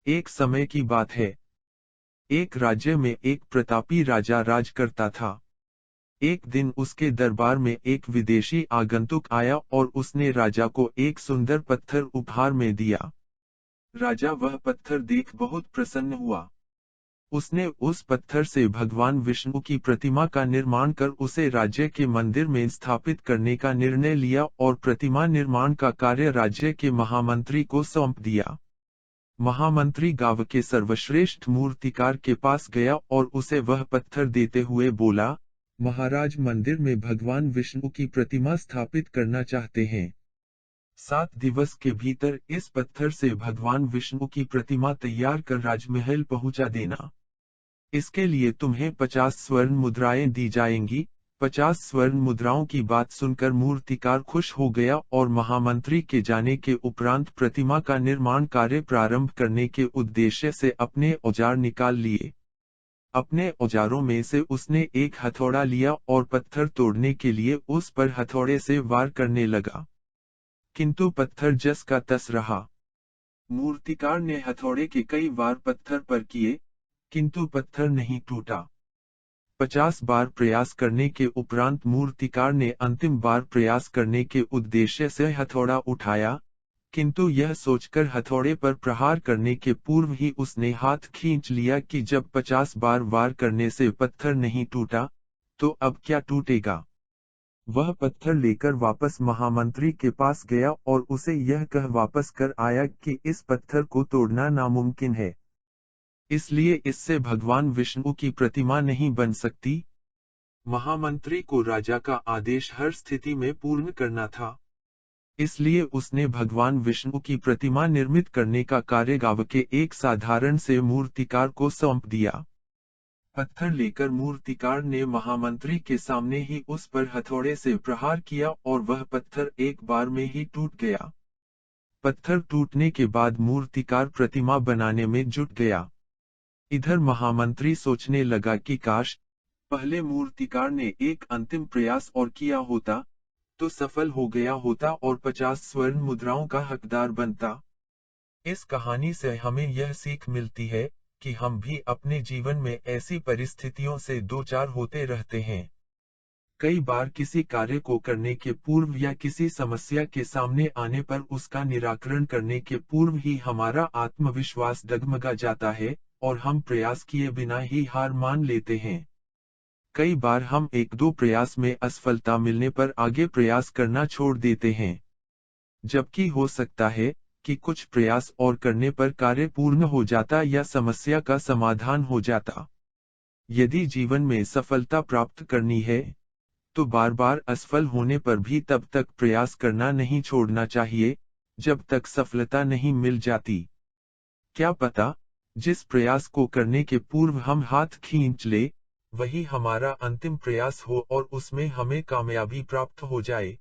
एक समय की बात है। एक राज्य में एक प्रतापी राजा राज करता था। एक दिन उसके दरबार में एक विदेशी आगंतुक आया और उसने राजा को एक सुंदर पत्थर उपहार में दिया। राजा वह पत्थर देख बहुत प्रसन्न हुआ। उसने उस पत्थर से भगवान विष्णु की प्रतिमा का निर्माण कर उसे राज्य के मंदिर में स्थापित करने का निर्णय लिया और प्रतिमा निर्माण का कार्य राज्य के महामंत्री को सौंप दिया। महामंत्री गांव के सर्वश्रेष्ठ मूर्तिकार के पास गया और उसे वह पत्थर देते हुए बोला, महाराज मंदिर में भगवान विष्णु की प्रतिमा स्थापित करना चाहते हैं। 7 दिवस के भीतर इस पत्थर से भगवान विष्णु की प्रतिमा तैयार कर राजमहल पहुंचा देना। इसके लिए तुम्हें 50 स्वर्ण मुद्राएं दी जाएंगी। 50 स्वर्ण मुद्राओं की बात सुनकर मूर्तिकार खुश हो गया और महामंत्री के जाने के उपरांत प्रतिमा का निर्माण कार्य प्रारंभ करने के उद्देश्य से अपने औजार निकाल लिए। अपने औजारों में से उसने एक हथौड़ा लिया और पत्थर तोड़ने के लिए उस पर हथौड़े से वार करने लगा, किंतु पत्थर जस का तस रहा। मूर्तिकार ने हथौड़े के कई वार पत्थर पर किए, किंतु पत्थर नहीं टूटा। 50 बार प्रयास करने के उपरांत मूर्तिकार ने अंतिम बार प्रयास करने के उद्देश्य से हथौड़ा उठाया, किंतु यह सोचकर हथौड़े पर प्रहार करने के पूर्व ही उसने हाथ खींच लिया कि जब 50 बार वार करने से पत्थर नहीं टूटा, तो अब क्या टूटेगा। वह पत्थर लेकर वापस महामंत्री के पास गया और उसे यह कह वापस कर आया कि इस पत्थर को तोड़ना नामुमकिन है, इसलिए इससे भगवान विष्णु की प्रतिमा नहीं बन सकती। महामंत्री को राजा का आदेश हर स्थिति में पूर्ण करना था, इसलिए उसने भगवान विष्णु की प्रतिमा निर्मित करने का कार्य गांव के एक साधारण से मूर्तिकार को सौंप दिया। पत्थर लेकर मूर्तिकार ने महामंत्री के सामने ही उस पर हथौड़े से प्रहार किया और वह पत्थर एक बार में ही टूट गया। पत्थर टूटने के बाद मूर्तिकार प्रतिमा बनाने में जुट गया। इधर महामंत्री सोचने लगा कि काश पहले मूर्तिकार ने एक अंतिम प्रयास और किया होता, तो सफल हो गया होता और 50 स्वर्ण मुद्राओं का हकदार बनता। इस कहानी से हमें यह सीख मिलती है कि हम भी अपने जीवन में ऐसी परिस्थितियों से दो चार होते रहते हैं। कई बार किसी कार्य को करने के पूर्व या किसी समस्या के सामने आने पर उसका निराकरण करने के पूर्व ही हमारा आत्मविश्वास डगमगा जाता है और हम प्रयास किए बिना ही हार मान लेते हैं। कई बार हम एक दो प्रयास में असफलता मिलने पर आगे प्रयास करना छोड़ देते हैं, जबकि हो सकता है कि कुछ प्रयास और करने पर कार्य पूर्ण हो जाता या समस्या का समाधान हो जाता। यदि जीवन में सफलता प्राप्त करनी है, तो बार बार असफल होने पर भी तब तक प्रयास करना नहीं छोड़ना चाहिए, जब तक सफलता नहीं मिल जाती। क्या पता, जिस प्रयास को करने के पूर्व हम हाथ खींच ले, वही हमारा अंतिम प्रयास हो और उसमें हमें कामयाबी प्राप्त हो जाए।